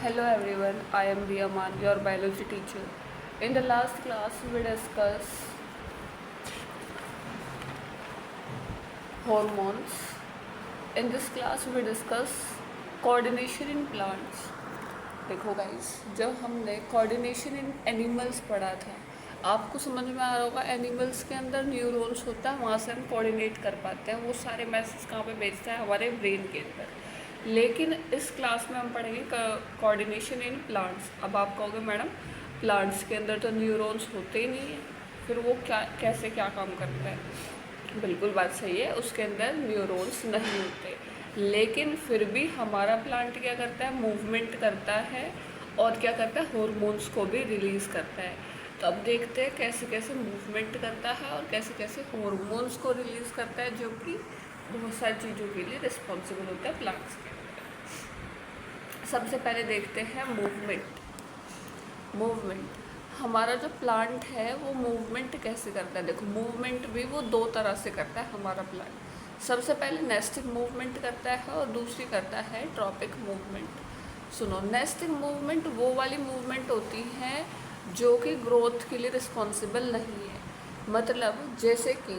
Hello everyone, I am Dia Man, your biology teacher. In the last class, we discussed hormones. In this class, we discuss coordination in plants. देखो guys, जब हमने coordination in animals पढ़ा था, आपको समझ में आ रहा होगा एनिमल्स के अंदर न्यूरॉन्स होता है, वहाँ से हम कोऑर्डिनेट कर पाते हैं। वो सारे मैसेज कहाँ पे भेजता है? हमारे ब्रेन के अंदर। लेकिन इस क्लास में हम पढ़ेंगे कोऑर्डिनेशन इन प्लांट्स। अब आप कहोगे मैडम प्लांट्स के अंदर तो न्यूरॉन्स होते ही नहीं है, फिर वो कैसे क्या काम करता है? बिल्कुल बात सही है, उसके अंदर न्यूरॉन्स नहीं होते, लेकिन फिर भी हमारा प्लांट क्या करता है? मूवमेंट करता है और क्या करता है? हॉर्मोन्स को भी रिलीज़ करता है। तो अब देखते हैं कैसे कैसे मूवमेंट करता है और कैसे कैसे हॉर्मोन्स को रिलीज़ करता है, जो कि बहुत सारी चीज़ों के लिए रिस्पॉन्सिबल होता है प्लांट्स के अंदर। सबसे पहले देखते हैं मूवमेंट। हमारा जो प्लांट है वो मूवमेंट कैसे करता है? देखो, मूवमेंट भी वो दो तरह से करता है हमारा प्लांट। सबसे पहले नेस्टिंग मूवमेंट करता है और दूसरी करता है ट्रॉपिक मूवमेंट। सुनो, नेस्टिंग मूवमेंट वो वाली मूवमेंट होती है जो कि ग्रोथ के लिए रिस्पॉन्सिबल नहीं है। मतलब जैसे कि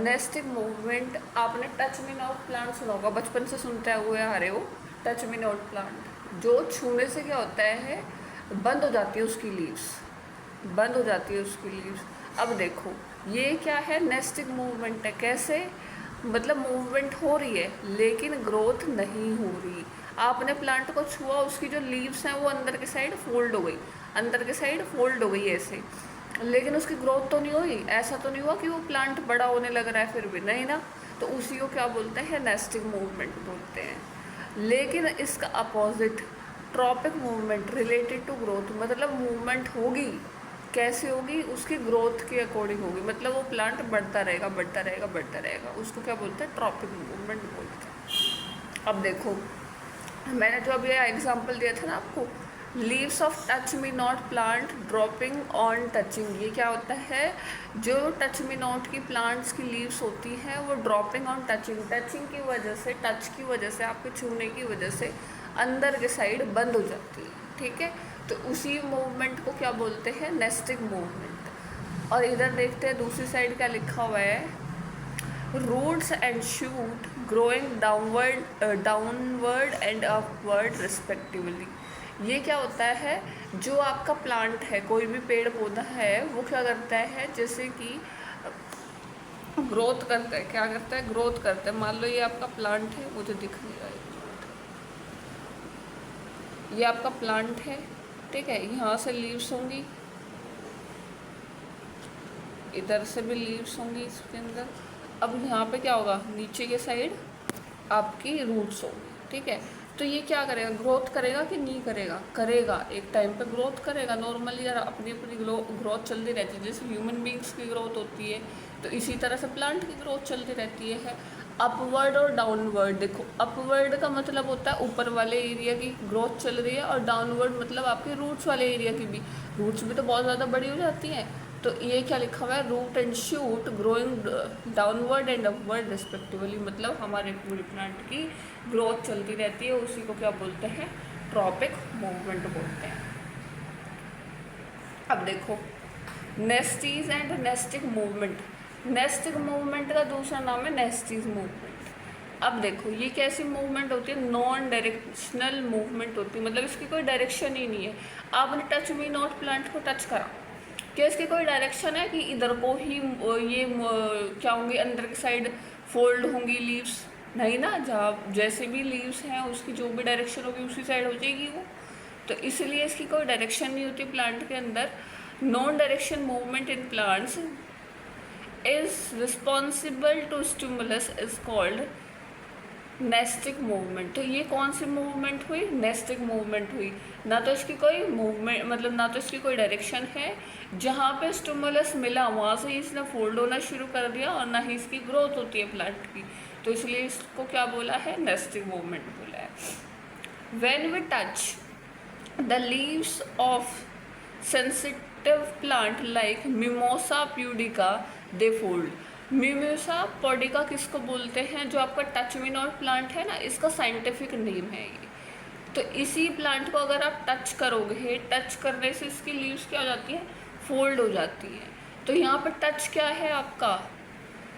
नेस्टिंग मूवमेंट, आपने टच मी नॉट प्लांट सुना होगा, बचपन से सुनते हुए आ रहे हो। टच मी नॉट प्लांट, जो छूने से क्या होता है? बंद हो जाती है उसकी लीव्स, बंद हो जाती है उसकी लीव्स। अब देखो, ये क्या है? नेस्टिंग मूवमेंट है। कैसे? मतलब मूवमेंट हो रही है लेकिन ग्रोथ नहीं हो रही। आपने प्लांट को छुआ, उसकी जो लीव्स हैं वो अंदर की साइड फोल्ड हो गई, अंदर की साइड फोल्ड हो गई ऐसे, लेकिन उसकी ग्रोथ तो नहीं हुई। ऐसा तो नहीं हुआ कि वो प्लांट बड़ा होने लग रहा है, फिर भी नहीं ना। तो उसी को क्या बोलते हैं? नेस्टिंग मूवमेंट बोलते हैं। लेकिन इसका opposite tropic movement related to growth, मतलब मूवमेंट होगी, कैसे होगी? उसकी ग्रोथ के अकॉर्डिंग होगी। मतलब वो प्लांट बढ़ता रहेगा, बढ़ता रहेगा, बढ़ता रहेगा। उसको क्या बोलते हैं? ट्रॉपिक मूवमेंट बोलते हैं। अब देखो, मैंने जो अभी एग्जांपल दिया था ना आपको, leaves of touch me not plant dropping on touching, ये क्या होता है? जो टच मी नॉट की प्लांट्स की लीव्स होती हैं वो ड्रॉपिंग ऑन टचिंग, टचिंग की वजह से, टच की वजह से, आपके छूने की वजह से अंदर के साइड बंद हो जाती है। ठीक है, तो उसी मूवमेंट को क्या बोलते हैं? Nesting movement. और इधर देखते हैं दूसरी साइड क्या लिखा हुआ है? Roots and shoot growing downward and upward respectively. ये क्या होता है? जो आपका प्लांट है, कोई भी पेड़ पौधा है, वो क्या करता है? जैसे कि ग्रोथ करता है। क्या करता है? ग्रोथ करता है। मान लो ये आपका प्लांट है, मुझे दिख नहीं रहा है, ये आपका प्लांट है, ठीक है। यहाँ से लीव्स होंगी, इधर से भी लीव्स होंगी इसके अंदर। अब यहाँ पे क्या होगा? नीचे के साइड आपकी रूट्स होंगी, ठीक है। तो ये क्या करेगा? ग्रोथ करेगा कि नहीं करेगा? करेगा, एक टाइम पे ग्रोथ करेगा। नॉर्मली यार अपनी अपनी ग्रोथ चलती रहती है, जैसे ह्यूमन बींग्स की ग्रोथ होती है, तो इसी तरह से प्लांट की ग्रोथ चलती रहती है। अपवर्ड और डाउनवर्ड, देखो अपवर्ड का मतलब होता है ऊपर वाले एरिया की ग्रोथ चल रही है, और डाउनवर्ड मतलब आपके रूट्स वाले एरिया की भी। रूट्स भी तो बहुत ज़्यादा बड़ी हो जाती हैं। तो ये क्या लिखा हुआ है? Root and shoot growing downward and upward respectively, मतलब हमारे पूरे प्लांट की ग्रोथ चलती रहती है। उसी को क्या बोलते हैं? ट्रॉपिक मूवमेंट बोलते हैं। अब देखो, nasties and nastic movement. Nastic movement का दूसरा नाम है नेस्टीज मूवमेंट। अब देखो, ये कैसी मूवमेंट होती है? नॉन डायरेक्शनल मूवमेंट होती है, मतलब इसकी कोई डायरेक्शन ही नहीं है। आपने टच मी नॉट प्लांट को टच करा, क्या इसकी कोई डायरेक्शन है कि इधर को ही ये क्या होंगी? अंदर की साइड फोल्ड होंगी लीव्स? नहीं ना, जहाँ जैसे भी लीव्स हैं उसकी जो भी डायरेक्शन होगी उसी साइड हो जाएगी वो। तो इसलिए इसकी कोई डायरेक्शन नहीं होती प्लांट के अंदर। Non direction movement in plants is responsible to stimulus is called nastic movement. तो ये कौन सी मूवमेंट हुई? नेस्टिक मूवमेंट हुई। ना तो इसकी कोई मूवमेंट, मतलब ना तो इसकी कोई डायरेक्शन है, जहाँ पे स्टिमुलस मिला वहाँ से ही इसने फोल्ड होना शुरू कर दिया, और ना ही इसकी ग्रोथ होती है प्लांट की। तो इसलिए इसको क्या बोला है? नेस्टिक मूवमेंट बोला है। When we touch the leaves of sensitive plant like mimosa pudica they fold. Mimosa pudica किसको बोलते हैं? जो आपका टच मी नॉट प्लांट है ना, इसका साइंटिफिक नेम है ये। तो इसी प्लांट को अगर आप टच करोगे, टच करने से इसकी लीव्स क्या हो जाती है, फोल्ड हो जाती है। तो यहाँ पर टच क्या है आपका,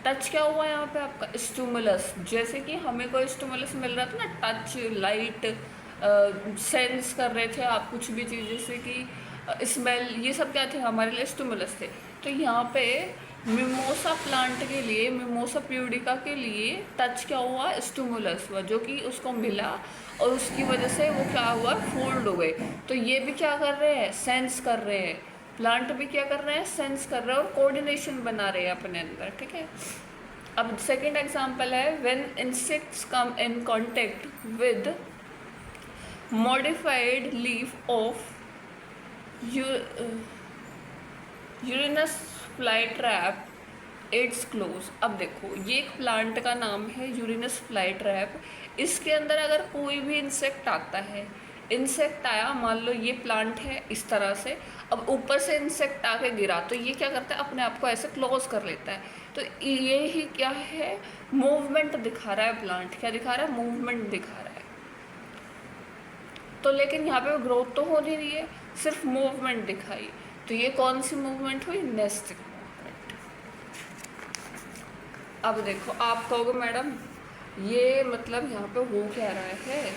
टच क्या हुआ यहाँ पे आपका, स्टिमुलस। जैसे कि हमें कोई स्टिमुलस मिल रहा था ना, टच, लाइट, सेंस कर रहे थे आप कुछ भी चीज़, जैसे कि स्मेल, ये सब क्या थे, हमारे लिए स्टिमुलस थे। तो यहाँ पे मिमोसा प्लांट के लिए, मिमोसा प्यूडिका के लिए टच क्या हुआ, स्टिमुलस हुआ, जो कि उसको मिला और उसकी वजह से वो क्या हुआ, फोल्ड हो गए। तो ये भी क्या कर रहे हैं, सेंस कर रहे हैं, प्लांट भी क्या कर रहे हैं, सेंस कर रहे हैं और कोऑर्डिनेशन बना रहे हैं अपने अंदर, ठीक है। अब सेकंड एग्जांपल है, when insects come in contact with modified leaf of Uranus fly trap it's close. अब देखो, ये एक प्लांट का नाम है यूरेनस फ्लाई ट्रैप। इसके अंदर अगर कोई भी इंसेक्ट आता है, इंसेक्ट आया, मान लो ये प्लांट है इस तरह से, अब ऊपर से इंसेक्ट आके गिरा, तो ये क्या करता है, अपने आप को ऐसे क्लोज कर लेता है। तो ये ही क्या है, मूवमेंट दिखा रहा है प्लांट, क्या दिखा रहा है, मूवमेंट दिखा रहा है। तो लेकिन यहाँ पे ग्रोथ तो हो नहीं रही है, सिर्फ मूवमेंट दिखाई। तो ये कौन सी मूवमेंट हुई, नेस्टिंग मूवमेंट। अब देखो, आप कहोगे मैडम ये मतलब यहाँ पे हो क्या रहा है,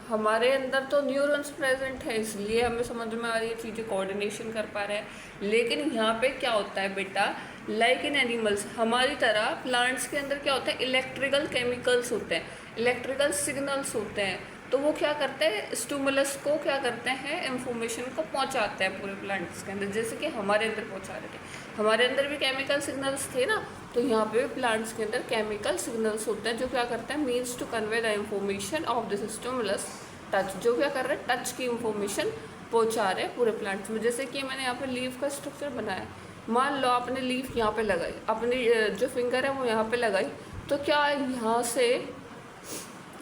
हमारे अंदर तो न्यूरॉन्स प्रेजेंट है इसलिए हमें समझ में आ रही है चीज़ें, कोऑर्डिनेशन कर पा रहे हैं। लेकिन यहाँ पे क्या होता है बेटा, लाइक इन एनिमल्स, हमारी तरह प्लांट्स के अंदर क्या होता है, इलेक्ट्रिकल केमिकल्स होते हैं, इलेक्ट्रिकल सिग्नल्स होते हैं। तो वो क्या करते हैं, स्टिमुलस को क्या करते हैं, इंफॉर्मेशन को पहुंचाते हैं पूरे प्लांट्स के अंदर, जैसे कि हमारे अंदर पहुंचा रहे थे। हमारे अंदर भी केमिकल सिग्नल्स थे ना, तो यहाँ पे भी प्लांट्स के अंदर केमिकल सिग्नल्स होते हैं जो क्या करते हैं, means to convey the information of this stimulus touch, जो क्या कर रहे हैं, टच की इंफॉर्मेशन पहुँचा रहे हैं पूरे प्लांट्स में। जैसे कि मैंने यहाँ पे लीफ का स्ट्रक्चर बनाया, मान लो आपने लीफ यहाँ पे लगाई, अपनी जो फिंगर है वो यहाँ पे लगाई, तो क्या यहाँ से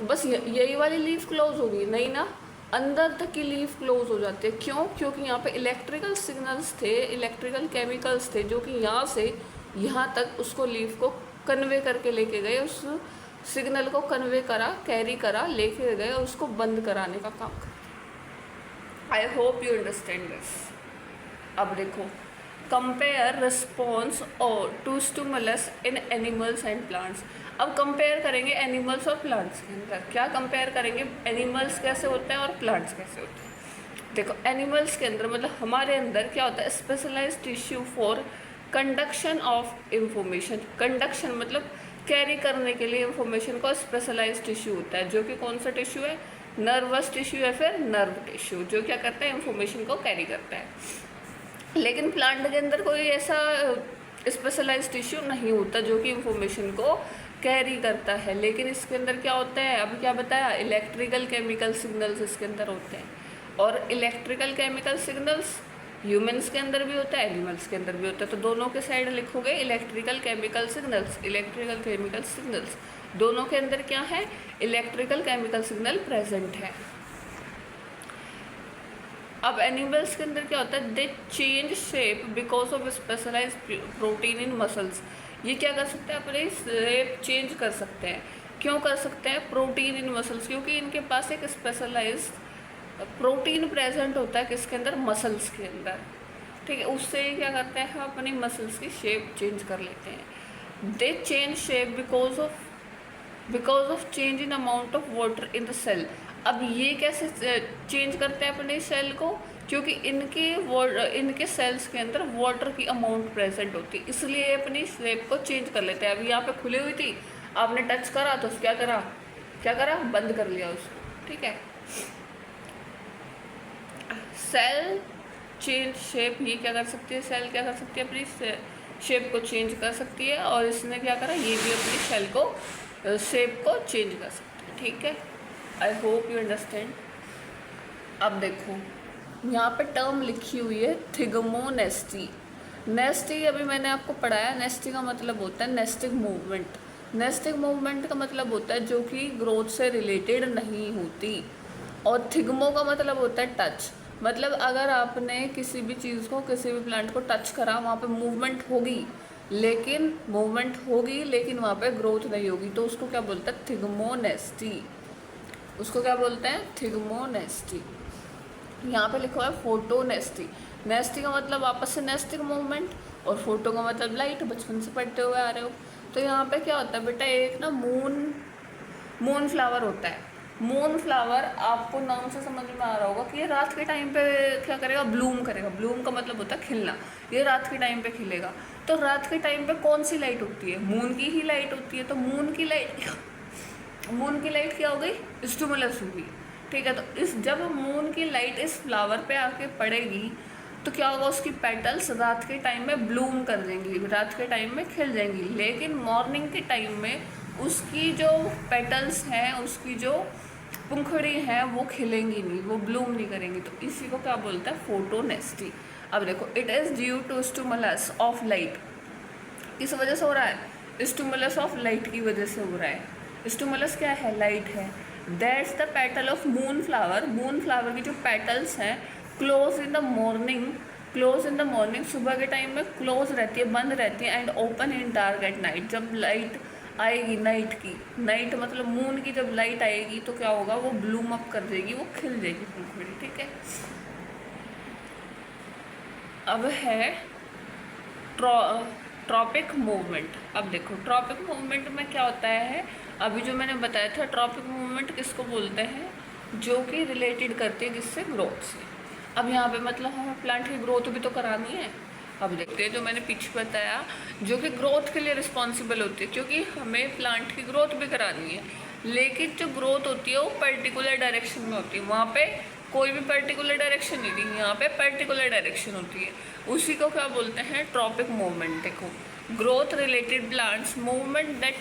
बस यही वाली लीफ क्लोज होगी, नहीं ना, अंदर तक की लीफ क्लोज हो जाती है। क्यों, क्योंकि यहाँ पे इलेक्ट्रिकल सिग्नल्स थे, इलेक्ट्रिकल केमिकल्स थे, जो कि यहाँ से यहाँ तक उसको लीफ को कन्वे करके लेके गए, उस सिग्नल को कन्वे करा, कैरी करा, लेके गए और उसको बंद कराने का काम करा। I hope you understand this. अब देखो, कंपेयर रिस्पॉन्स और to stimulus in animals and plants. अब कंपेयर करेंगे एनिमल्स और प्लांट्स के अंदर, क्या कंपेयर करेंगे, एनिमल्स कैसे होते हैं और प्लांट्स कैसे होते हैं। देखो, एनिमल्स के अंदर मतलब हमारे अंदर क्या होता है, specialised tissue for conduction of information. Conduction मतलब कैरी करने के लिए इंफॉर्मेशन का स्पेशलाइज्ड टिश्यू होता है, जो कि कौन सा टिश्यू है, नर्वस टिश्यू या फिर नर्व टिश्यू, जो क्या करता है, इंफॉर्मेशन को कैरी करता है। लेकिन प्लांट के अंदर कोई ऐसा स्पेशलाइज्ड टिश्यू नहीं होता जो कि इंफॉर्मेशन को कैरी करता है। लेकिन इसके अंदर क्या होता है, अभी क्या बताया, इलेक्ट्रिकल केमिकल सिग्नल्स इसके अंदर होते हैं। और इलेक्ट्रिकल केमिकल सिग्नल्स ह्यूमंस के अंदर भी होता है, एनिमल्स के अंदर भी होता है। तो दोनों के साइड लिखोगे electrical chemical signals, electrical chemical signals, दोनों के अंदर क्या है, इलेक्ट्रिकल केमिकल सिग्नल प्रेजेंट है। अब एनिमल्स के अंदर क्या होता है, they change shape because of specialise protein in muscles. ये क्या कर सकते हैं, अपने शेप चेंज कर सकते हैं। क्यों कर सकते हैं, प्रोटीन इन मसल्स, क्योंकि इनके पास एक स्पेशलाइज प्रोटीन प्रेजेंट होता है किसके अंदर, मसल्स के अंदर, ठीक है। उससे ये क्या करते हैं, अपनी मसल्स की शेप चेंज कर लेते हैं। They change shape because of change in amount of water in the cell. अब ये कैसे चेंज करते हैं अपने सेल को, क्योंकि इनके सेल्स के अंदर वाटर की अमाउंट प्रेजेंट होती है, इसलिए अपनी शेप को चेंज कर लेते हैं। अभी यहाँ पे खुली हुई थी, आपने टच करा तो क्या करा, बंद कर लिया उसको, ठीक है। सेल चेंज शेप, ये क्या कर सकती है, सेल क्या कर सकती है, अपनी शेप को चेंज कर सकती है। और इसने क्या करा, ये भी अपनी सेल को शेप को चेंज कर सकती है, ठीक है। आई होप यू अंडरस्टैंड। अब देखो, यहाँ पे टर्म लिखी हुई है थिग्मोनेस्टी। नेस्टी अभी मैंने आपको पढ़ाया, नेस्टी का मतलब होता है नेस्टिंग मूवमेंट। नेस्टिंग मूवमेंट का मतलब होता है जो कि ग्रोथ से रिलेटेड नहीं होती। और थिग्मो का मतलब होता है टच, मतलब अगर आपने किसी भी चीज़ को, किसी भी प्लांट को टच करा, वहाँ पे मूवमेंट होगी, लेकिन वहाँ पे ग्रोथ नहीं होगी, तो उसको क्या बोलते हैं, थिग्मोनेस्टी। उसको क्या बोलते हैं? थिग्मोनेस्टी। यहाँ पे लिखा हुआ है फोटोनेस्टी। नेस्टी का मतलब आपस से नेस्टिक मूवमेंट, और फोटो का मतलब लाइट, बचपन से पढ़ते हुए आ रहे हो। तो यहाँ पे क्या होता है बेटा, एक ना मून फ्लावर होता है। मून फ्लावर आपको नाम से समझ में आ रहा होगा कि ये रात के टाइम पे क्या करेगा, ब्लूम करेगा। ब्लूम का मतलब होता है खिलना। ये रात के टाइम पे खिलेगा। तो रात के टाइम पे कौन सी लाइट होती है? मून की ही लाइट होती है। तो मून की लाइट क्या हो गई? स्टिमुलस होगी। ठीक है, तो जब मून की लाइट इस फ्लावर पे आके पड़ेगी तो क्या होगा, उसकी पेटल्स रात के टाइम में ब्लूम कर देंगी, रात के टाइम में खिल जाएंगी। लेकिन मॉर्निंग के टाइम में उसकी जो पेटल्स हैं, उसकी जो पंखुड़ी हैं, वो खिलेंगी नहीं, वो ब्लूम नहीं करेंगी। तो इसी को क्या बोलते हैं? फोटोनेस्टी। अब देखो, it is due to stimulus of light. किस वजह से हो रहा है? स्टिमुलस ऑफ लाइट की वजह से हो रहा है। स्टिमुलस क्या है? लाइट है। That's the petal of moon flower. Moon flower की जो पेटल्स हैं क्लोज इन द मॉर्निंग, सुबह के टाइम में क्लोज रहती है, बंद रहती है, and open in dark at night. जब लाइट आएगी नाइट मतलब मून की जब लाइट आएगी तो क्या होगा, वो ब्लूम अप कर देगी, वो खिल जाएगी पंखुड़ी। ठीक है, अब है ट्रॉपिक मूवमेंट। अब देखो, ट्रॉपिक मूवमेंट में क्या होता है, अभी जो मैंने बताया था, ट्रॉपिक मूवमेंट किसको बोलते हैं? जो कि रिलेटेड करती है किससे? ग्रोथ से। अब यहाँ पे मतलब हमें प्लांट की ग्रोथ भी तो करानी है। अब देखते हैं, जो मैंने पीछे बताया, जो कि ग्रोथ के लिए रिस्पॉन्सिबल होती है, क्योंकि हमें प्लांट की ग्रोथ भी करानी है। लेकिन जो ग्रोथ होती है वो पर्टिकुलर डायरेक्शन में होती है। वहाँ पे कोई भी पर्टिकुलर डायरेक्शन नहीं थी, यहाँ पे पर्टिकुलर डायरेक्शन होती है। उसी को क्या बोलते हैं? Tropic movement. देखो, growth related plants movement that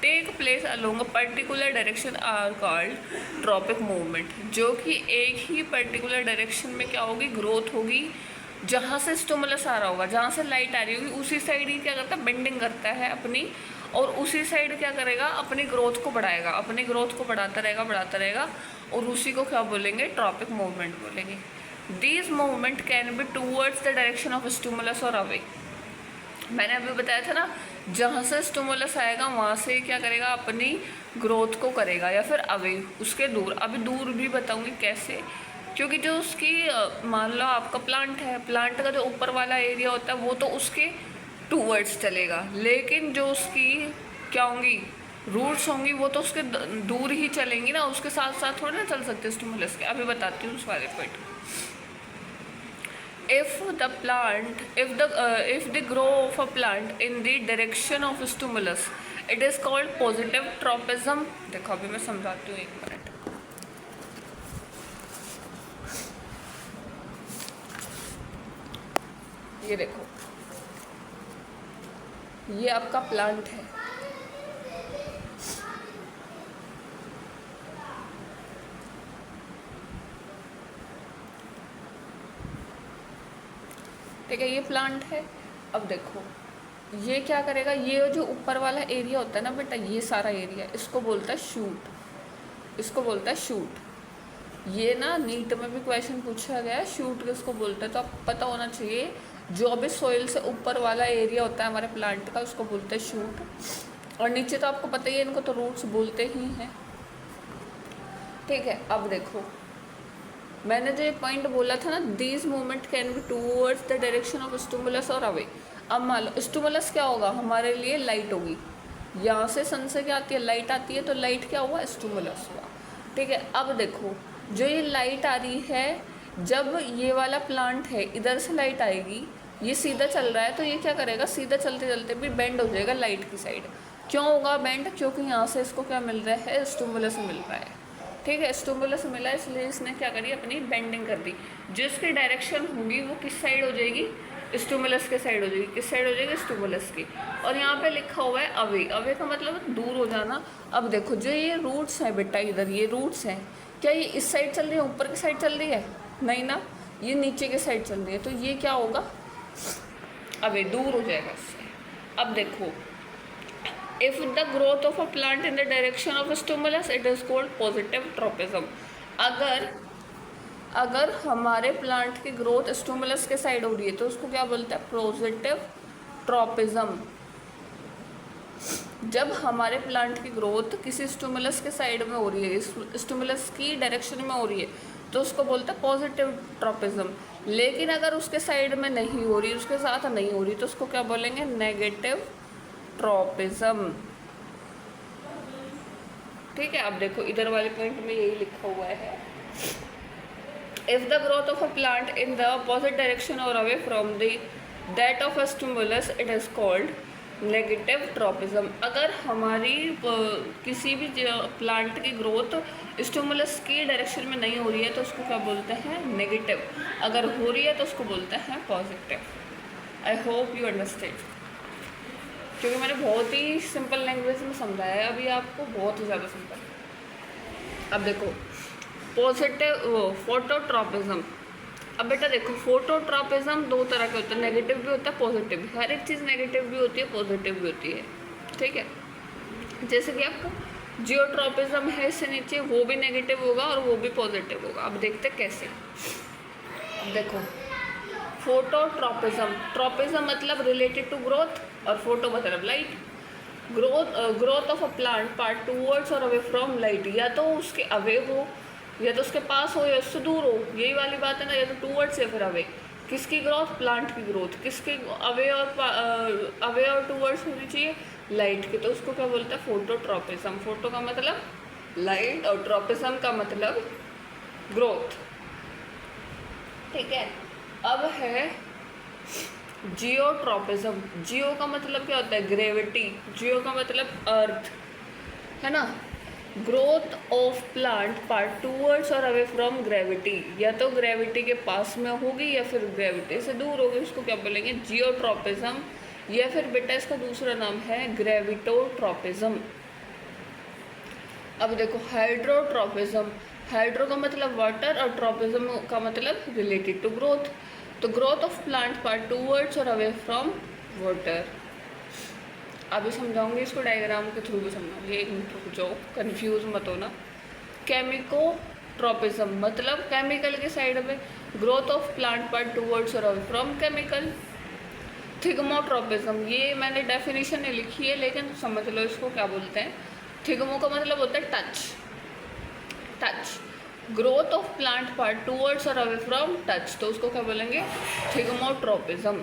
take place along a particular direction are called tropic movement. जो कि एक ही पर्टिकुलर डायरेक्शन में क्या होगी? ग्रोथ होगी। जहाँ से स्टिमुलस आ रहा होगा, जहाँ से लाइट आ रही होगी, उसी साइड ही क्या करता है? बेंडिंग करता है अपनी, और उसी साइड क्या करेगा? अपनी ग्रोथ को बढ़ाएगा, अपनी ग्रोथ को बढ़ाता रहेगा, और उसी को क्या बोलेंगे? ट्रॉपिक मूवमेंट बोलेंगे। These movement can be towards the direction of stimulus और अवे। मैंने अभी बताया था ना, जहाँ से स्टिमुलस आएगा वहाँ से क्या करेगा? अपनी ग्रोथ को करेगा, या फिर अवे, उसके दूर। अभी दूर भी बताऊँगी कैसे, क्योंकि जो उसकी मान लो आपका प्लांट है, प्लांट का जो ऊपर वाला एरिया होता है वो तो उसके टूवर्ड्स चलेगा, लेकिन जो उसकी क्या होंगी? रूट्स होंगी, वो तो उसके दूर ही चलेंगी ना, उसके साथ साथ थोड़ी ना चल सकते स्टिमुलस के। अभी बताती हूँ उस वाले point. if the grow of a plant in the direction of stimulus, it is called positive tropism। देखो, अभी मैं समझाती हूँ, एक मिनट। ये देखो, ये आपका प्लांट है, ठीक है, ये प्लांट है। अब देखो, ये क्या करेगा? ये जो ऊपर वाला एरिया होता है ना बेटा, ये सारा एरिया, इसको बोलता है शूट। ये ना नीट में भी क्वेश्चन पूछा गया है, शूट किसको बोलते हैं, तो आपको पता होना चाहिए। जो भी सोइल से ऊपर वाला एरिया होता है हमारे प्लांट का, उसको बोलते हैं शूट। और नीचे तो आपको पता ही है, इनको तो रूट्स बोलते ही हैं। ठीक है, अब देखो, मैंने जो ये पॉइंट बोला था ना, these movement can be towards the direction of stimulus और अवे। अब मान लो स्टिमुलस क्या होगा? हमारे लिए लाइट होगी। यहाँ से सन से क्या आती है? लाइट आती है। तो लाइट क्या हुआ? स्टिमुलस हुआ। ठीक है, अब देखो, जो ये लाइट आ रही है, जब ये वाला प्लांट है, इधर से लाइट आएगी, ये सीधा चल रहा है, तो ये क्या करेगा? सीधा चलते चलते भी बेंड हो जाएगा लाइट की साइड। क्यों होगा बेंड? क्योंकि यहाँ से इसको क्या मिल रहा है? स्टिमुलस मिल रहा है। ठीक है, स्टिमुलस मिला, इसलिए इसने क्या करी? अपनी बेंडिंग कर दी। जिसकी डायरेक्शन होगी वो किस साइड हो जाएगी? स्टिमुलस के साइड हो जाएगी। किस साइड हो जाएगी? स्टिमुलस की। और यहाँ पे लिखा हुआ है अवे। अवे का मतलब दूर हो जाना। अब देखो, जो ये रूट्स हैं बेटा, इधर ये रूट्स हैं, क्या ये इस साइड चल रही है, ऊपर की साइड चल रही है? नहीं ना, ये नीचे की साइड चल रही है। तो ये क्या होगा? अवे, दूर हो जाएगा इससे। अब देखो, if the growth of a plant in the direction of a stimulus, it is called positive tropism। अगर हमारे प्लांट की ग्रोथ स्टिमुलस के साइड हो रही है तो उसको क्या बोलते हैं? Positive tropism. जब हमारे प्लांट की ग्रोथ किसी स्टिमुलस के साइड में हो रही है, स्टिमुलस की डायरेक्शन में हो रही है, तो उसको बोलते हैं पॉजिटिव ट्रॉपिज्म। लेकिन अगर उसके साइड में नहीं हो रही, उसके साथ नहीं हो रही, तो उसको क्या बोलेंगे? Negative tropism. ठीक है, अब देखो इधर वाले पॉइंट में यही लिखा हुआ है, if the growth of a plant in the opposite direction और away from the that of a stimulus it is called negative tropism. अगर हमारी किसी भी प्लांट की ग्रोथ स्टिमुलस की डायरेक्शन में नहीं हो रही है तो उसको क्या बोलते हैं? नेगेटिव। अगर हो रही है तो उसको बोलते हैं positive. I hope you understand, क्योंकि मैंने बहुत ही सिंपल लैंग्वेज में समझाया है अभी आपको, बहुत ही ज़्यादा सिंपल। अब देखो पॉजिटिव फोटोट्रॉपिज्म। अब बेटा देखो फोटोट्रॉपिज्म दो तरह के होते हैं, नेगेटिव भी होता है पॉजिटिव भी। हर एक चीज़ नेगेटिव भी होती है पॉजिटिव भी होती है, ठीक है। जैसे कि आपको जियोट्रॉपिज्म है इससे नीचे, वो भी नेगेटिव होगा और वो भी पॉजिटिव होगा। अब देखते कैसे। अब देखो फोटोट्रॉपिज्म, ट्रॉपिज्म मतलब रिलेटेड टू ग्रोथ और फोटो मतलब light. Growth of a plant part towards और अवे फ्रॉम लाइट, या तो उसके अवे हो या तो उसके पास हो या उससे दूर हो, यही वाली बात है ना, या तो टूवर्ड्स या फिर अवे। किसकी ग्रोथ? प्लांट की ग्रोथ। किसके अवे और टूवर्ड्स होनी चाहिए? लाइट की। तो उसको क्या बोलते हैं? फोटोट्रॉपिज्म। फोटो का मतलब लाइट और ट्रॉपिज्म का मतलब ग्रोथ, ठीक है। अब है जियोट्रॉपिज्म। जियो का मतलब क्या होता है? ग्रेविटी। जियो का मतलब अर्थ, है ना। Growth of plant part towards और अवे फ्रॉम ग्रेविटी, या तो ग्रेविटी के पास में होगी या फिर ग्रेविटी से दूर होगी, उसको क्या बोलेंगे? जियोट्रॉपिज्म। या फिर बेटा इसका दूसरा नाम है ग्रेविटोट्रॉपिज्म। अब देखो हाइड्रोट्रॉपिज्म। हाइड्रो का मतलब वाटर और ट्रॉपिज्म का मतलब रिलेटेड टू ग्रोथ। तो growth of plant part towards और अवे फ्रॉम वाटर। अभी समझाऊंगी इसको, डायग्राम के थ्रू भी समझाऊंगी, एक मिनट रुक जाओ, कन्फ्यूज मत होना। केमिकोट्रॉपिज्म मतलब केमिकल के साइड में, growth of plant part towards और अवे फ्रॉम केमिकल। थिग्मोट्रॉपिज्म, ये मैंने डेफिनेशन नहीं लिखी है लेकिन समझ लो इसको क्या बोलते हैं। थिग्मो का मतलब होता है touch. Touch, growth of plant part towards और अवे फ्रॉम टच, तो उसको क्या बोलेंगे? थिग्मोट्रॉपिज्म।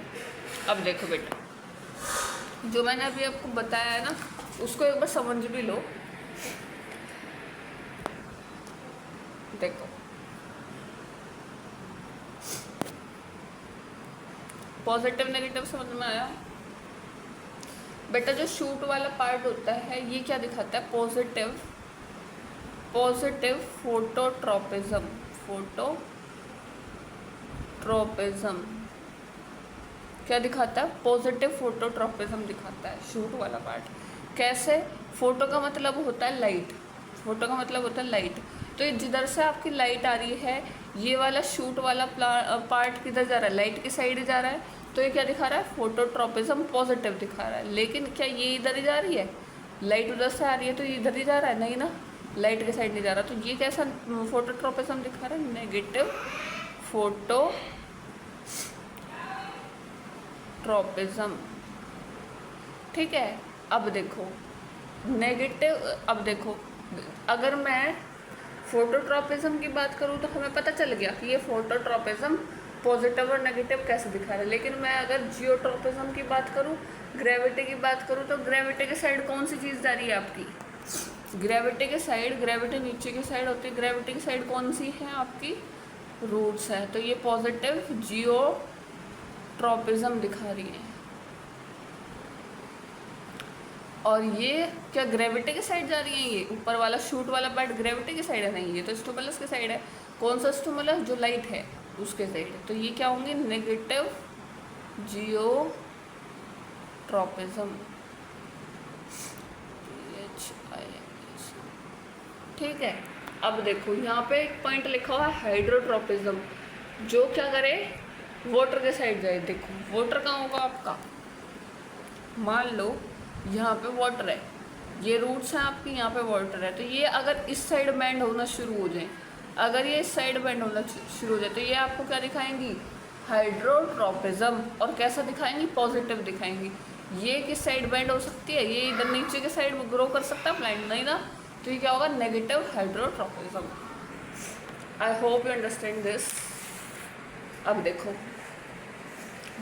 अब देखो बेटा जो मैंने अभी आपको बताया है ना, उसको एक बार समझ भी लो। देखो पॉजिटिव नेगेटिव समझ में आया बेटा? जो शूट वाला पार्ट होता है ये क्या दिखाता है? Positive phototropism. फोटोट्रॉपिज्म क्या दिखाता है? पॉजिटिव फोटोट्रॉपिज्म दिखाता है शूट वाला पार्ट। कैसे? फोटो का मतलब होता है लाइट। फोटो का मतलब होता है लाइट। तो ये जिधर से आपकी लाइट आ रही है, ये वाला शूट वाला पार्ट किधर जा रहा है? लाइट की साइड जा रहा है। तो ये क्या दिखा रहा है? फोटोट्रॉपिज्म पॉजिटिव दिखा रहा है। लेकिन क्या ये इधर ही जा रही है? लाइट उधर से आ रही है तो ये इधर ही जा रहा है? नहीं ना, लाइट के साइड नहीं जा रहा। तो ये कैसा फोटोट्रॉपिज्म दिखा रहा है? नेगेटिव फोटोट्रॉपिज्म, ठीक है। अब देखो नेगेटिव, अब देखो अगर मैं फोटोट्रॉपिज्म की बात करूँ तो हमें पता चल गया कि ये फोटोट्रॉपिज्म पॉजिटिव और नेगेटिव कैसे दिखा रहा है। लेकिन मैं अगर जियोट्रॉपिज्म की बात करूँ, ग्रेविटी की बात करूँ, तो ग्रेविटी के साइड कौन सी चीज़ जा रही है आपकी? ग्रेविटी के साइड, ग्रेविटी नीचे की साइड होती है, ग्रेविटी की साइड कौन सी है आपकी? रूट्स है। तो ये पॉजिटिव जियोट्रॉपिज्म दिखा रही है। और ये क्या ग्रेविटी के साइड जा रही है? ये ऊपर वाला शूट वाला पार्ट ग्रेविटी के साइड है? नहीं, ये तो स्टिमुलस के साइड है। कौन सा स्टिमुलस? जो लाइट है उसके साइड। तो ये क्या होंगे? Negative geotropism. ठीक है। अब देखो यहाँ पे एक पॉइंट लिखा हुआ है हाइड्रोट्रॉपिज्म, जो क्या करे? वाटर के साइड जाए। देखो वाटर कहाँ होगा आपका? मान लो यहाँ पे वाटर है, ये रूट्स हैं आपकी, यहाँ पे वाटर है। तो ये अगर इस साइड बेंड होना शुरू हो जाए, अगर ये इस साइड बेंड होना शुरू हो जाए, तो ये आपको क्या दिखाएंगी? हाइड्रोट्रॉपिज्म। और कैसा दिखाएंगी? पॉजिटिव दिखाएंगी। ये किस साइड बेंड हो सकती है, ये इधर नीचे के साइड ग्रो कर सकता है प्लांट, नहीं ना। तो ये क्या होगा, negative heterotropism. I hope you understand this. अब देखो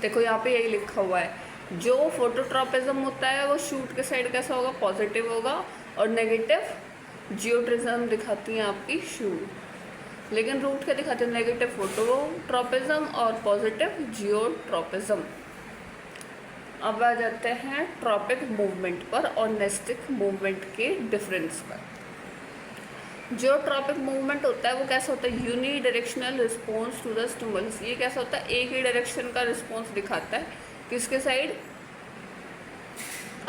देखो यहाँ पे यही लिखा हुआ है, जो फोटोट्रोपिज्म होता है वो शूट के साइड कैसा होगा, पॉजिटिव होगा, और नेगेटिव जियोट्रिज्म दिखाती हैं आपकी शूट। लेकिन रूट क्या दिखाते हैं, नेगेटिव फोटोट्रोपिज्म और पॉजिटिव जियोट्रोपिज्म। अब आ जाते हैं ट्रॉपिक मूवमेंट पर और नेस्टिक मूवमेंट के डिफरेंस पर। जो ट्रॉपिक मूवमेंट होता है वो कैसा होता है, unidirectional response to the stimulus. ये कैसा होता है, एक ही डायरेक्शन का रिस्पॉन्स दिखाता है, किसके साइड,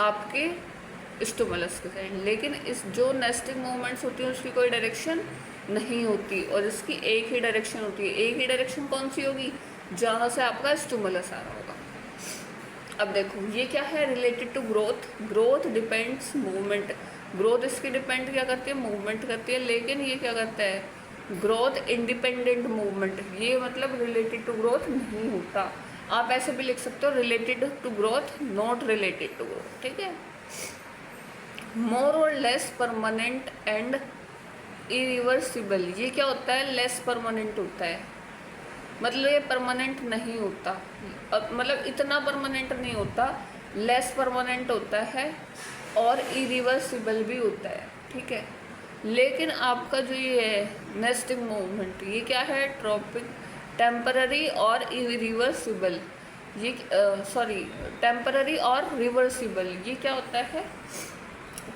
आपके स्टिमुलस के साइड। लेकिन इस जो नेस्टिक मूवमेंट्स होती हैं उसकी कोई डायरेक्शन नहीं होती और इसकी एक ही डायरेक्शन होती है। एक ही डायरेक्शन कौन सी होगी, जहाँ से आपका स्टिमुलस आ रहा होगा। अब देखो ये क्या है, related to growth. Growth depends movement, growth इसकी डिपेंड क्या करती है, मूवमेंट करती है। लेकिन ये क्या करता है, ग्रोथ इंडिपेंडेंट मूवमेंट, ये मतलब रिलेटेड टू ग्रोथ नहीं होता। आप ऐसे भी लिख सकते हो, related to growth, not related to growth, ठीक है। मोर और लेस परमानेंट एंड इरिवर्सिबल, ये क्या होता है, लेस परमानेंट होता है, मतलब ये परमानेंट नहीं होता, मतलब इतना परमानेंट नहीं होता, लेस परमानेंट होता है और इरिवर्सिबल भी होता है, ठीक है। लेकिन आपका जो ये है नेस्टिंग मूवमेंट, ये क्या है, ट्रॉपिक टेम्पररी और इरिवर्सिबल, ये सॉरी टेम्पररी और रिवर्सिबल। ये क्या होता है,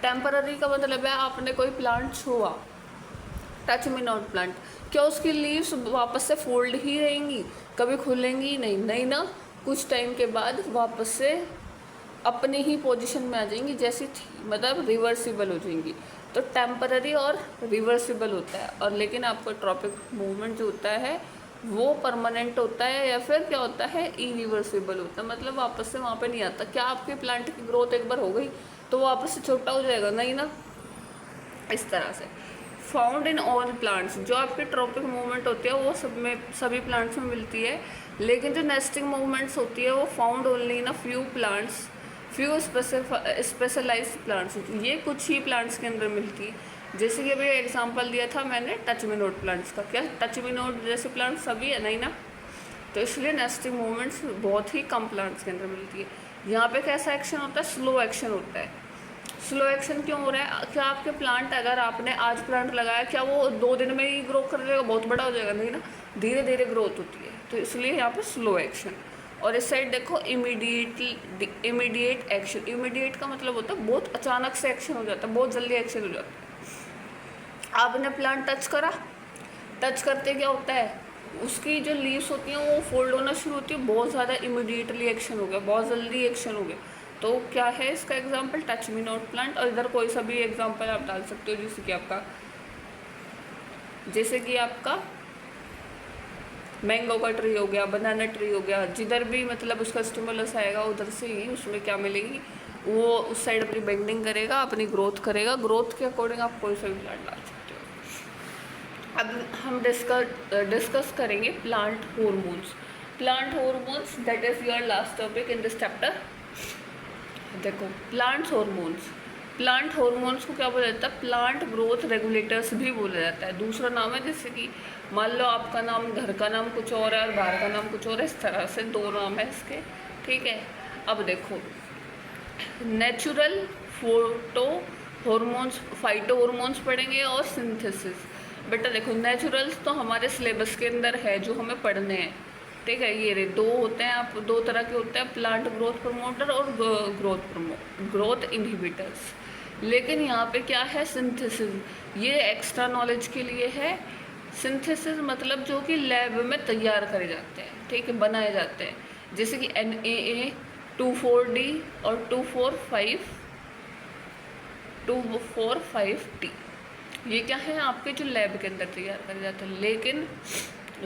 टेम्पररी का मतलब है आपने कोई प्लांट छुआ, टच मी नॉट प्लांट, क्या उसकी लीव्स वापस से फोल्ड ही रहेंगी, कभी खुलेंगी ही नहीं, नहीं ना, कुछ टाइम के बाद वापस से अपनी ही पोजीशन में आ जाएंगी जैसी थी, मतलब रिवर्सिबल हो जाएंगी। तो टेम्पररी और रिवर्सिबल होता है। और लेकिन आपको ट्रॉपिक मूवमेंट जो होता है वो परमानेंट होता है या फिर क्या होता है, इरिवर्सिबल होता है, मतलब वापस से वहाँ पे नहीं आता। क्या आपके प्लांट की ग्रोथ एक बार हो गई तो वापस से छोटा हो जाएगा, नहीं ना। इस तरह से फाउंड इन ऑल प्लांट्स, जो आपकी ट्रॉपिक मूवमेंट होती है वो सब में, सभी प्लांट्स में मिलती है। लेकिन जो नेस्टिंग मूवमेंट्स होती है वो found only in a few plants, few specialised plants, ये कुछ ही प्लांट्स के अंदर मिलती है। जैसे कि अभी एग्जांपल दिया था मैंने टच मी नोट प्लांट्स का, क्या टच मी नोट जैसे प्लांट्स सभी है, नहीं ना। तो इसलिए नेस्टिंग मूवमेंट्स बहुत ही कम प्लांट्स के अंदर मिलती है। यहाँ पे कैसा एक्शन होता है, स्लो एक्शन होता है। स्लो एक्शन क्यों हो रहा है, क्या आपके प्लांट, अगर आपने आज प्लांट लगाया, क्या वो 2 दिन में ही ग्रो कर जाएगा, बहुत बड़ा हो जाएगा, नहीं ना, धीरे धीरे ग्रोथ होती है। तो इसलिए यहाँ पे स्लो एक्शन। और इस साइड देखो इमीडिएट एक्शन। इमीडिएट का मतलब होता है बहुत अचानक से एक्शन हो जाता है, बहुत जल्दी एक्शन हो जाता है। आपने प्लांट टच करा, टच करते क्या होता है, उसकी जो लीव्स होती हैं वो फोल्ड होना शुरू होती है, बहुत ज़्यादा इमीडिएटली एक्शन हो गया, बहुत जल्दी एक्शन हो गया। तो क्या है इसका example, touch me not plant. और इधर कोई सा भी एग्जाम्पल आप डाल सकते हो, जैसे कि आपका मैंगो का ट्री हो गया, बनाना ट्री हो गया, जिधर भी मतलब उसका स्टिमुलस आएगा उधर से ही उसमें क्या मिलेगी, वो उस साइड अपनी बेंडिंग करेगा, अपनी ग्रोथ करेगा। ग्रोथ के अकॉर्डिंग आप कोई सा भी प्लांट डाल सकते हो। अब हम डिस्कस करेंगे plant hormones. Plant hormones that is your last topic in this chapter. देखो प्लांट हॉर्मोन्स को क्या बोला जाता है, प्लांट ग्रोथ रेगुलेटर्स भी बोला जाता है। दूसरा नाम है, जैसे कि मान लो आपका नाम, घर का नाम कुछ और है और बाहर का नाम कुछ और है, इस तरह से 2 नाम है इसके, ठीक है। अब देखो natural photo hormones, phyto hormones पढ़ेंगे और सिंथेसिस। बेटा देखो नेचुरल्स तो हमारे सिलेबस के अंदर है जो हमें पढ़ने हैं, ठीक है। ये रे 2 होते हैं, आप 2 तरह के होते हैं, प्लांट ग्रोथ प्रमोटर और ग्रोथ इनहिबिटर्स। लेकिन यहाँ पे क्या है, सिंथेसिस, ये एक्स्ट्रा नॉलेज के लिए है। सिंथेसिस मतलब जो कि लैब में तैयार करे जाते हैं, ठीक है, बनाए जाते हैं, जैसे कि NAA 2,4-D और 2,4,5T, ये क्या है आपके जो लैब के अंदर तैयार करे जाते हैं। लेकिन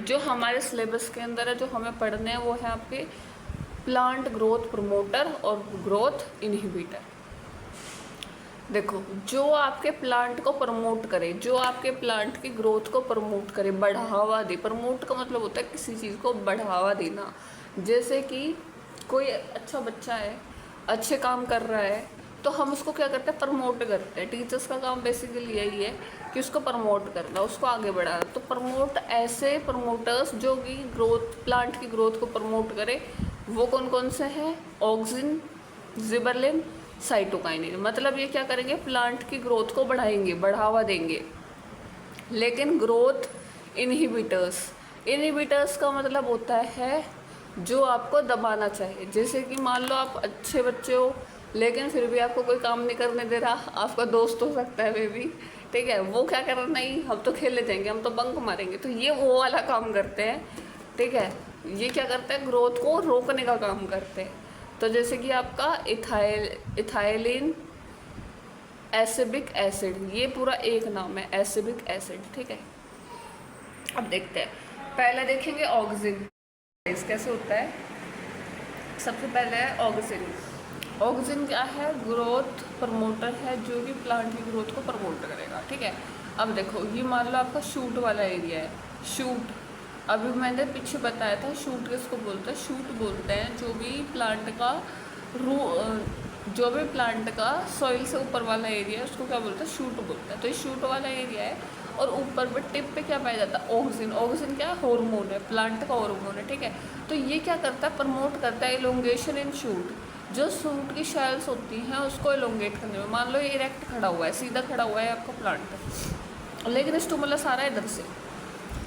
जो हमारे सिलेबस के अंदर है, जो हमें पढ़ने हैं, वो है आपके प्लांट ग्रोथ प्रमोटर और ग्रोथ इनहिबिटर। देखो जो आपके प्लांट को प्रमोट करे, जो आपके प्लांट की ग्रोथ को प्रमोट करे, बढ़ावा दे। प्रमोट का मतलब होता है किसी चीज़ को बढ़ावा देना। जैसे कि कोई अच्छा बच्चा है, अच्छे काम कर रहा है तो हम उसको क्या करते हैं, प्रमोट करते हैं। टीचर्स का काम बेसिकली यही है कि उसको प्रमोट करना, उसको आगे बढ़ाना। तो प्रमोट, ऐसे प्रमोटर्स जो कि ग्रोथ, प्लांट की ग्रोथ को प्रमोट करे, वो कौन कौन से हैं? Auxin, gibberellin, cytokinin. मतलब ये क्या करेंगे, प्लांट की ग्रोथ को बढ़ाएंगे, बढ़ावा देंगे। लेकिन ग्रोथ इनहिबिटर्स, इनहिबिटर्स का मतलब होता है जो आपको दबाना चाहिए। जैसे कि मान लो आप अच्छे बच्चे हो लेकिन फिर भी आपको कोई काम नहीं करने दे रहा, आपका दोस्त हो सकता है वे भी, ठीक है, वो क्या कर रहा, नहीं हम तो खेलने जाएंगे, हम तो बंक मारेंगे, तो ये वो वाला काम करते हैं, ठीक है। ये क्या करते हैं, ग्रोथ को रोकने का काम करते हैं। तो जैसे कि आपका इथाइलिन एसिबिक एसिड, ये पूरा एक नाम है, एसिबिक एसिड, ठीक है। अब देखते हैं, पहले देखेंगे ऑक्सिन कैसे होता है। सबसे पहले है ऑक्सिन। ऑक्सिन क्या है, ग्रोथ प्रमोटर है जो कि प्लांट की ग्रोथ को प्रमोट करेगा, ठीक है। अब देखो, ये मान लो आपका शूट वाला एरिया है, शूट, अभी मैंने पीछे बताया था शूट किसको बोलते हैं, शूट बोलते हैं जो भी प्लांट का जो भी प्लांट का सॉइल से ऊपर वाला एरिया है उसको क्या बोलते हैं, शूट बोलते हैं। तो ये शूट वाला एरिया है और ऊपर पे टिप पे क्या पाया जाता है, ऑक्सिन। ऑक्सिन क्या है, हार्मोन है, प्लांट का हार्मोन है, ठीक है। तो ये क्या करता है, प्रमोट करता है एलोंगेशन इन शूट। जो शूट की शेल्स होती हैं उसको एलोंगेट करने में, मान लो ये इरेक्ट खड़ा हुआ है, सीधा खड़ा हुआ है आपका प्लांट, लेकिन स्टिमुलस आ रहा है इधर से,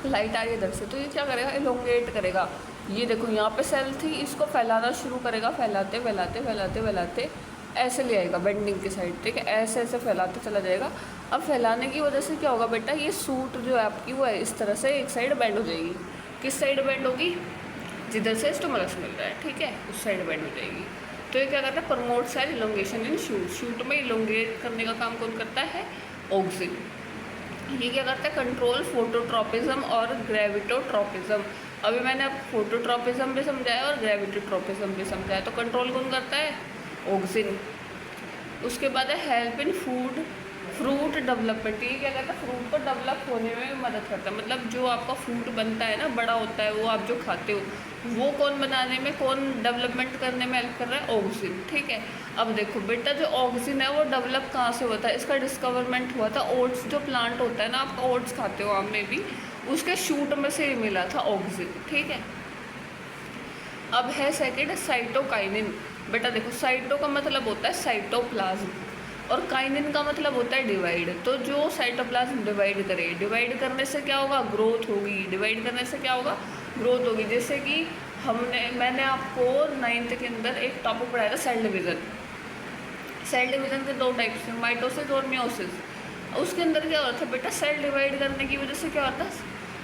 लाइट आ रही है इधर से, तो ये क्या करेगा, एलोंगेट करेगा। ये देखो यहाँ पे सेल थी, इसको फैलाना शुरू करेगा, फैलाते फैलाते फैलाते फैलाते ऐसे ले आएगा बेंडिंग की साइड, ठीक है, ऐसे ऐसे फैलाते चला जाएगा। अब फैलाने की वजह से क्या होगा बेटा, ये सूट जो है आपकी वो है इस तरह से एक साइड बेंड हो जाएगी। किस साइड बेंड होगी, जिधर से स्टिमुलस मिल रहा है, ठीक है, उस साइड बेंड हो जाएगी। तो ये क्या करता है, promote cell elongation in shoot. Shoot में इलोंगेट करने का काम कौन करता है, ऑक्सिन। ये क्या करता है, कंट्रोल फोटोट्रोपिज्म और ग्रेविटोट्रोपिज्म। अभी मैंने अब फोटोट्रोपिज्म भी समझाया और ग्रेविटोट्रोपिज्म भी समझाया। तो कंट्रोल कौन करता है, ऑक्सिन। उसके बाद है हेल्प इन फ्रूट डेवलपमेंट। ये क्या करता है, फ्रूट को डेवलप होने में मदद करता है। मतलब जो आपका फ्रूट बनता है ना, बड़ा होता है, वो आप जो खाते हो, वो कौन बनाने में, कौन डेवलपमेंट करने में हेल्प कर रहा है, ऑक्सिन, ठीक है। अब देखो बेटा, जो ऑक्सिन है वो डेवलप कहाँ से होता है, इसका डिस्कवरमेंट हुआ था ओट्स, जो प्लांट होता है ना, आपका ओट्स खाते हो आप में भी, उसके शूट में से मिला था ऑक्सिन, ठीक है। अब है सेकेंड साइटोकाइनिन। बेटा देखो, साइटो का मतलब होता है साइटोप्लाज्म और काइनिन का मतलब होता है डिवाइड। तो जो साइटोप्लाज्म डिवाइड करे, डिवाइड करने से क्या होगा, ग्रोथ होगी। डिवाइड करने से क्या होगा, ग्रोथ होगी। जैसे कि मैंने आपको 9th के अंदर एक टॉपिक पढ़ाया था, सेल डिवीज़न। सेल डिवीज़न के 2 टाइप्स हैं, माइटोसिस और मियोसिस। उसके अंदर क्या होता था बेटा, सेल डिवाइड करने की वजह से क्या होता है,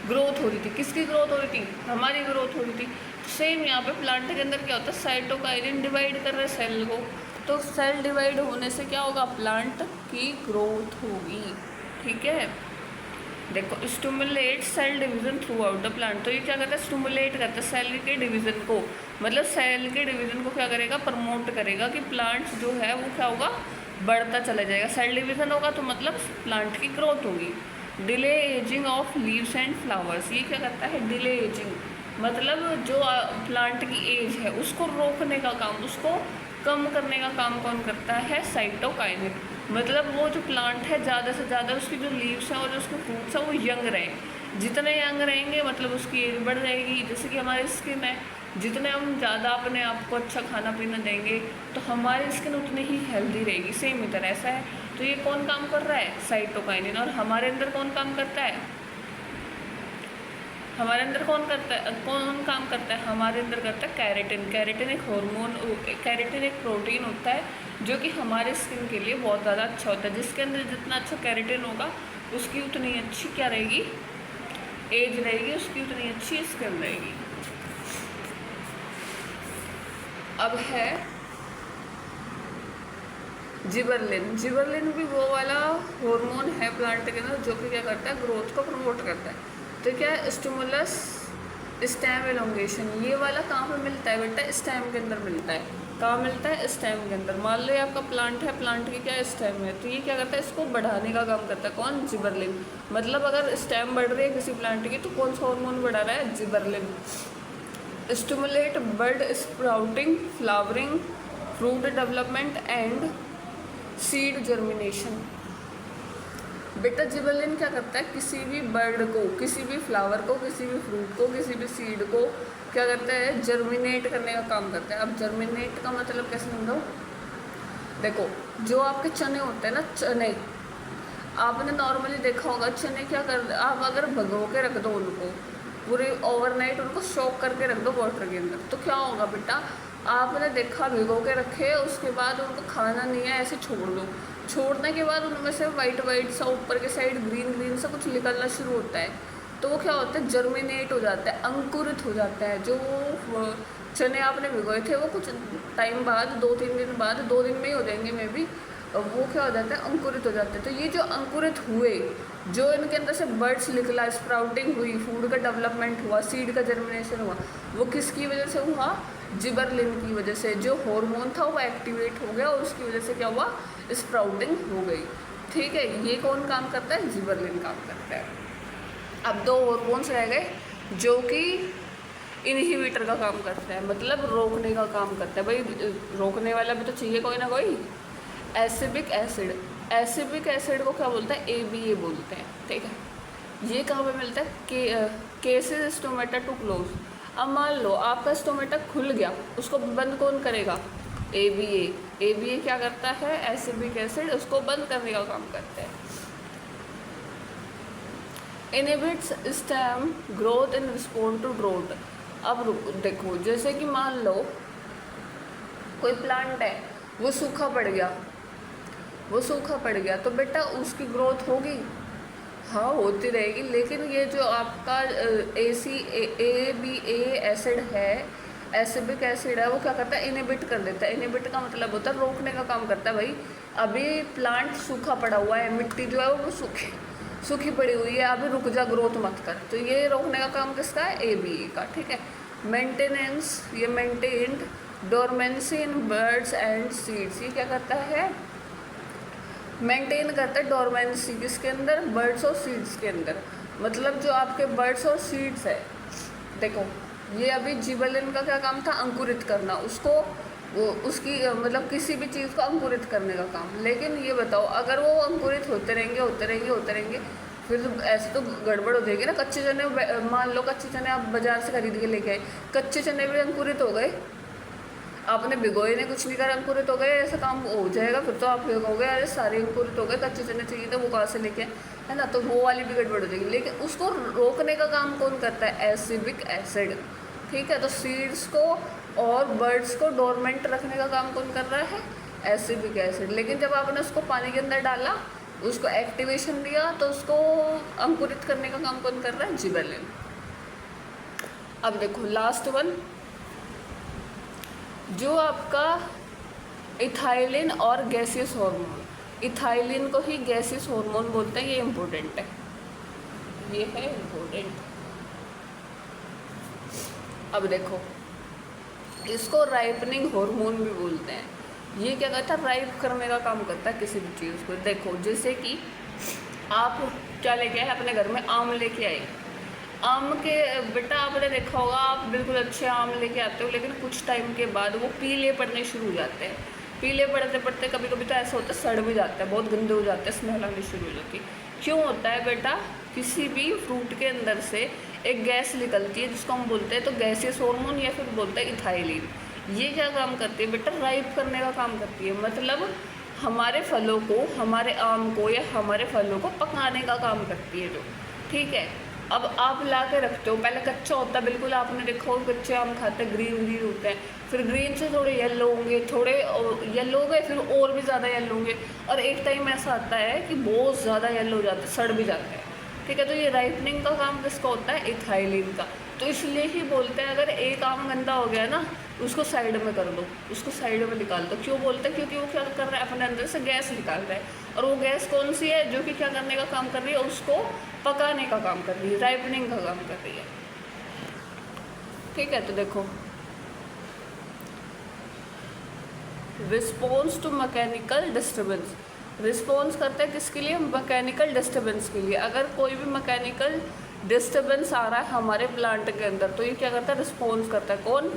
ग्रोथ हो रही थी। किसकी ग्रोथ हो रही थी, हमारी ग्रोथ हो रही थी। सेम यहाँ पे प्लांट के अंदर क्या होता है, साइटोकाइनिन डिवाइड कर रहे हैं सेल को। तो सेल डिवाइड होने से क्या होगा, प्लांट की ग्रोथ होगी, ठीक है। देखो, stimulate cell division throughout the plant. तो ये क्या करता है, स्टिमुलेट करता है सेल के डिवीजन को, मतलब सेल के डिवीजन को क्या करेगा, प्रमोट करेगा कि प्लांट जो है वो क्या होगा, बढ़ता चला जाएगा। सेल डिवीजन होगा तो मतलब प्लांट की ग्रोथ होगी। Delay ageing of leaves and flowers. ये क्या करता है, डिले एजिंग, मतलब जो प्लांट की एज है उसको रोकने का काम, उसको कम करने का काम कौन करता है, साइटोकाइनिन। मतलब वो जो प्लांट है ज़्यादा से ज़्यादा उसकी जो लीव्स हैं और जो उसके फ्रूट्स हैं वो यंग रहें। जितने यंग रहेंगे मतलब उसकी एज बढ़ जाएगी। जैसे कि हमारी स्किन है, जितने हम ज़्यादा अपने आप को अच्छा खाना पीना देंगे तो हमारी स्किन उतनी ही हेल्दी रहेगी। सेम इधर ऐसा है। तो ये कौन काम कर रहा है, साइटोकाइनिन। और हमारे अंदर कौन काम करता है, हमारे अंदर कौन काम करता है, हमारे अंदर करता है कैरेटिन। कैरेटिन एक हार्मोन, कैरेटिन एक प्रोटीन होता है जो कि हमारे स्किन के लिए बहुत ज़्यादा अच्छा होता है। जिसके अंदर जितना अच्छा कैरेटिन होगा उसकी उतनी अच्छी क्या रहेगी, एज रहेगी, उसकी उतनी अच्छी स्किन रहेगी। अब है जिबरलिन। जिबरलिन भी वो वाला हार्मोन है प्लांट के अंदर जो कि क्या करता है, ग्रोथ को प्रमोट करता है। तो क्या है, स्टिमुलस स्टेम एलोंगेशन। ये वाला कहाँ पे मिलता है बेटा, स्टेम के अंदर मिलता है। कहाँ मिलता है, स्टेम के अंदर। मान लो ये आपका प्लांट है, प्लांट की क्या स्टेम है, तो ये क्या करता है, इसको बढ़ाने का काम करता है कौन, जिबरलिन। मतलब अगर स्टेम बढ़ रही है किसी प्लांट की तो कौन सा हार्मोन बढ़ा रहा है, gibberellin. Stimulate bird sprouting, flowering, fruit development and seed germination. बेटा जिबरेलिन क्या करता है, किसी भी बर्ड को, किसी भी फ्लावर को, किसी भी फ्रूट को, किसी भी सीड को क्या करता है, जर्मिनेट करने का काम करता है। अब जर्मिनेट का मतलब कैसे समझो, देखो जो आपके चने होते हैं ना, चने आपने नॉर्मली देखा होगा, चने क्या कर, आप अगर भगो के रख दो उनको पूरे ओवरनाइट, उनको सोक करके रख दो वाटर के अंदर, तो क्या होगा बेटा, आपने देखा भिगो के रखे, उसके बाद उनको खाना नहीं है, ऐसे छोड़ दो, छोड़ने के बाद उनमें से वाइट वाइट सा ऊपर के साइड ग्रीन ग्रीन सा कुछ निकलना शुरू होता है, तो वो क्या होता है, जर्मिनेट हो जाता है, अंकुरित हो जाता है। जो चने आपने भिगोए थे वो कुछ टाइम बाद, 2-3 दिन बाद, 2 दिन में ही हो जाएंगे मे बी, वो क्या हो जाता है, अंकुरित हो जाते हैं। तो ये जो अंकुरित हुए, जो इनके अंदर से बर्ड्स निकला, स्प्राउटिंग हुई, फूड का डेवलपमेंट हुआ, सीड का जर्मिनेशन हुआ, वो किसकी वजह से हुआ, जिबरेलिन की वजह से। जो हार्मोन था वो एक्टिवेट हो गया और उसकी वजह से क्या हुआ, स्प्राउटिंग हो गई। ठीक है, ये कौन काम करता है, जिबरेलिन काम करता है। अब 2 हार्मोन्स रह गए जो कि इनहिबिटर का काम करता है, मतलब रोकने का काम करता है। भाई रोकने वाला भी तो चाहिए कोई ना कोई। एसिबिक एसिड, एसिबिक एसिड को क्या बोलते हैं, ABA बोलते हैं। ठीक है, ये कहाँ पे मिलता है, केसेस स्टोमेटा टू क्लोज। अब मान लो आपका स्टोमेटा खुल गया, उसको बंद कौन करेगा, ABA। ABA क्या करता है, एसिबिक एसिड उसको बंद करने का काम करता है। Inhibits stem growth in response to drought. अब देखो, जैसे कि मान लो कोई प्लांट है, वो सूखा पड़ गया, वो सूखा पड़ गया, तो बेटा उसकी ग्रोथ होगी, हाँ होती रहेगी, लेकिन ये जो आपका ABA एसिड है, एसिबिक एसिड है, वो क्या करता है, इनहिबिट कर देता है। इनहिबिट का मतलब होता है रोकने का काम करता है। भाई अभी प्लांट सूखा पड़ा हुआ है, मिट्टी जो है वो सूखी पड़ी हुई है, अभी रुक जा, ग्रोथ मत कर, तो ये रोकने का काम किसका है, ABA का। ठीक है, मेंटेनेंस, ये maintained dormancy in birds and seeds, ये क्या करता है, मेंटेन करता है डोरमेंसी किसके अंदर, बर्ड्स और सीड्स के अंदर। मतलब जो आपके बर्ड्स और सीड्स है, देखो ये अभी जिबरेलिन का क्या काम था, अंकुरित करना, उसको वो उसकी मतलब किसी भी चीज़ को अंकुरित करने का काम। लेकिन ये बताओ, अगर वो अंकुरित होते रहेंगे फिर तो ऐसे तो गड़बड़ हो जाएगी ना। कच्चे चने, मान लो कच्चे चने आप बाज़ार से खरीद के लेके आए, कच्चे चने भी अंकुरित हो गए, आपने भिगोए ने कुछ नहीं करा, अंकुरित हो गए, ऐसा काम हो जाएगा। फिर तो आप भिगोगे, अरे सारे अंकुरित हो गए, कच्चे चने चाहिए थे, वो कहाँ से लेके, है ना, तो वो वाली भी गड़बड़ हो जाएगी। लेकिन उसको रोकने का काम कौन करता है, एसिबिक एसिड। ठीक है, तो सीड्स को और बर्ड्स को डोरमेंट रखने का काम कौन कर रहा है, एसिबिक एसिड। लेकिन जब आपने उसको पानी के अंदर डाला, उसको एक्टिवेशन दिया, तो उसको अंकुरित करने का काम कौन कर रहा है, जिबरेलिन। अब देखो लास्ट वन, जो आपका इथाइलिन और गैसियस हार्मोन, इथाइलिन को ही गैसियस हार्मोन बोलते हैं, ये इम्पोर्टेंट है, ये है इम्पोर्टेंट। अब देखो, इसको राइपनिंग हार्मोन भी बोलते हैं। ये क्या करता है, राइप करने का काम करता है किसी भी चीज़ को। देखो जैसे कि आप क्या लेके आए, अपने घर में आम लेके आए, आम के बेटा आपने देखा होगा, आप बिल्कुल अच्छे आम लेके आते हो, लेकिन कुछ टाइम के बाद वो पीले पड़ने शुरू हो जाते हैं। पीले पड़ते पड़ते कभी कभी तो ऐसा होता है सड़ भी जाता है, बहुत गंदे हो जाते हैं, स्मेल आनी शुरू हो जाती है। क्यों होता है बेटा, किसी भी फ्रूट के अंदर से एक गैस निकलती है जिसको हम बोलते हैं तो गैसियस हार्मोन, या फिर बोलते हैं इथाइलिन। ये क्या काम करती है बेटा, राइप करने का काम करती है। मतलब हमारे फलों को, हमारे आम को या हमारे फलों को पकाने का काम करती है जो। ठीक है, अब आप ला के रखते हो, पहले कच्चा होता है बिल्कुल, आपने देखा हो कच्चे आम खाते हैं, ग्रीन ग्रीन होते हैं, फिर ग्रीन से थोड़े येलो होंगे, थोड़े येलो हो गए, फिर और भी ज़्यादा येलो होंगे, और एक टाइम ऐसा आता है कि बहुत ज़्यादा येलो हो जाते हैं, सड़ भी जाते हैं। ठीक है, तो ये राइपनिंग का काम किसका होता है, इथाइलिन का। तो इसलिए ही बोलते हैं अगर एक आम गंदा हो गया ना, उसको साइड में कर दो, उसको साइड में निकाल दो। क्यों बोलते हैं, क्योंकि वो क्या कर रहा है, अपने अंदर से गैस निकाल रहा है, और वो गैस कौन सी है, जो कि क्या करने का काम कर रही है, उसको पकाने का काम कर रही है, राइपनिंग का काम कर रही है। ठीक है, तो देखो, response to mechanical disturbance, response करता है किसके लिए, मैकेनिकल डिस्टर्बेंस के लिए। अगर कोई भी मैकेनिकल डिस्टर्बेंस आ रहा है हमारे प्लांट के अंदर, तो ये क्या करता है, रिस्पॉन्स करता है, कौन,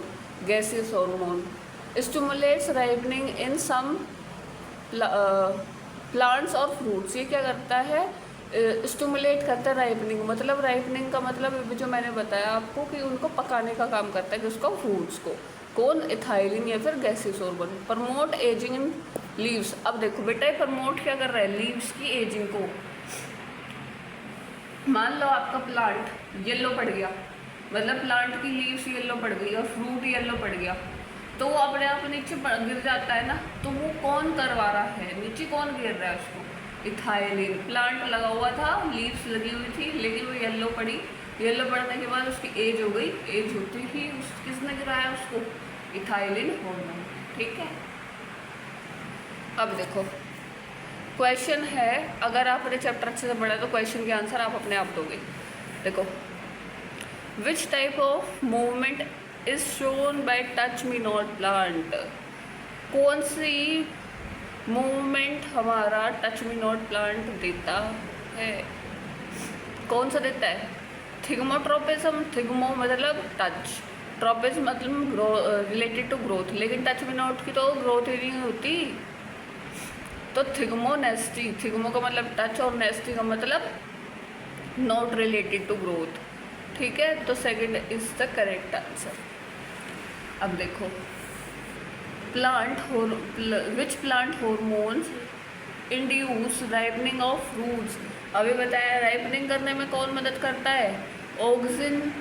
गैसियस हार्मोन। स्टिमुलेट्स राइपनिंग इन सम प्लांट्स और फ्रूट्स। ये क्या करता है, स्टिमुलेट करता है राइपनिंग, मतलब राइपनिंग का मतलब अभी जो मैंने बताया आपको कि उनको पकाने का काम करता है, किसको, फ्रूट्स को। कौन, इथाइलिन या फिर गैसीय सोर्बन। Promote ageing in leaves. अब देखो बेटा ये प्रमोट क्या कर रहा है, लीव्स की एजिंग को। मान लो आपका प्लांट येलो पड़ गया, मतलब प्लांट की लीव्स येलो पड़ गई और फ्रूट येलो पड़ गया, तो वो अपने आप नीचे गिर जाता है ना। तो वो कौन करवा रहा है, नीचे कौन गिर रहा है उसको, इथाइलिन। प्लांट लगा हुआ था, लीव्स लगी हुई थी, लेकिन वो येलो पड़ी, येलो पड़ने के बाद उसकी एज हो गई, एज होती ही किसने गिराया उसको, इथाइलिन हार्मोन। ठीक है। अब देखो क्वेश्चन है, अगर आपने चैप्टर अच्छे से पढ़ा तो क्वेश्चन के आंसर आप अपने आप दोगे। देखो, which type of movement is shown by touch me not plant. कौन सी मूवमेंट हमारा टच मी नॉट प्लांट देता है, कौन सा देता है, थिग्मोट्रोपिज्म। थिग्मो मतलब टच, ट्रोपिज्म मतलब रिलेटेड टू ग्रोथ, लेकिन टच मी नॉट की तो ग्रोथ ही नहीं होती। तो थिग्मोनेस्टी, थिग्मो का मतलब टच और नेस्टी का मतलब नॉट रिलेटेड टू ग्रोथ। ठीक है, तो second is the correct answer. अब देखो, which plant hormones induce ripening of fruits. अभी बताया राइपनिंग करने में कौन मदद करता है, auxin,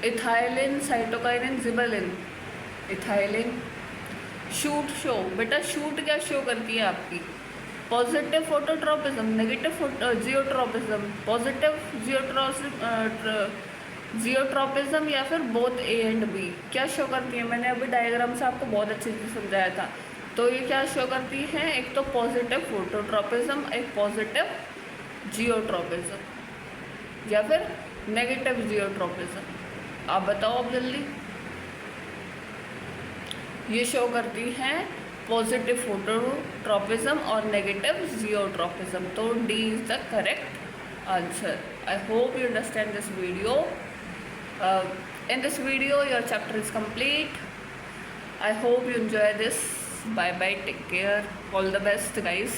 ethylene, cytokinin, gibberellin. Ethylene. Shoot show, बेटा शूट क्या शो करती है आपकी, positive phototropism, negative geotropism, positive geotropism या फिर बोथ ए एंड बी। क्या शो करती है, मैंने अभी डायग्राम से आपको बहुत अच्छे से समझाया था। तो ये क्या शो करती है, एक तो पॉजिटिव फोटोट्रोपिज्म, एक पॉजिटिव जियोट्रोपिज्म या फिर नेगेटिव जियोट्रोपिज्म। आप बताओ अब जल्दी। ये शो करती हैं पॉजिटिव फोटोट्रोपिज्म और नेगेटिव जियोट्रोपिज्म। तो D is the correct answer. I hope you understand this video. In this video your chapter is complete. I hope you enjoy this. Bye bye, take care, all the best guys.